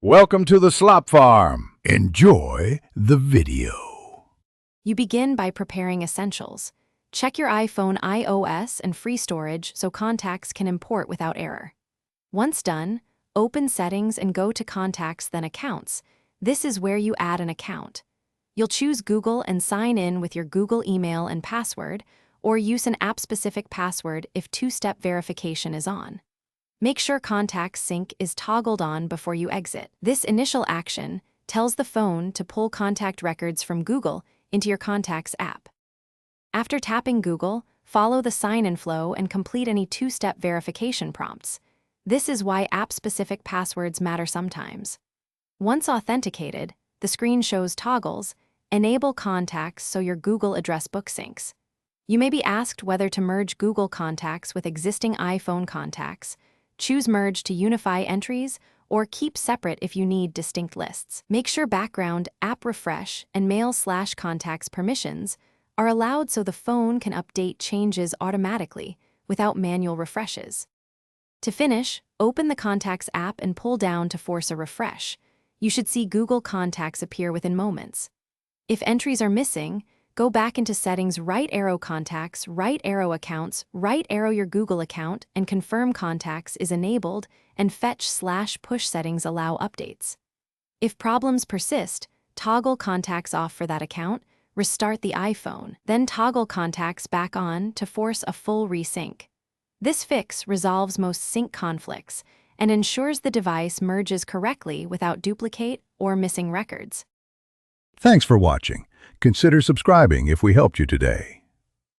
Welcome to the Slop Farm. Enjoy the video. You begin by preparing essentials. Check your iPhone iOS and free storage so contacts can import without error. Once done, open Settings and go to Contacts, then Accounts. This is where you add an account. You'll choose Google and sign in with your Google email and password, or use an app-specific password if two-step verification is on. Make sure Contacts Sync is toggled on before you exit. This initial action tells the phone to pull contact records from Google into your Contacts app. After tapping Google, follow the sign-in flow and complete any two-step verification prompts. This is why app-specific passwords matter sometimes. Once authenticated, the screen shows toggles. Enable Contacts so your Google address book syncs. You may be asked whether to merge Google contacts with existing iPhone contacts. Choose Merge to unify entries, or keep separate if you need distinct lists. Make sure background, app refresh, and mail/contacts permissions are allowed so the phone can update changes automatically without manual refreshes. To finish, open the Contacts app and pull down to force a refresh. You should see Google Contacts appear within moments. If entries are missing, go back into Settings, right arrow Contacts, right arrow Accounts, right arrow your Google account, and confirm Contacts is enabled, and Fetch/Push settings allow updates. If problems persist, toggle Contacts off for that account, restart the iPhone, then toggle Contacts back on to force a full resync. This fix resolves most sync conflicts and ensures the device merges correctly without duplicate or missing records. Thanks for watching. Consider subscribing if we helped you today.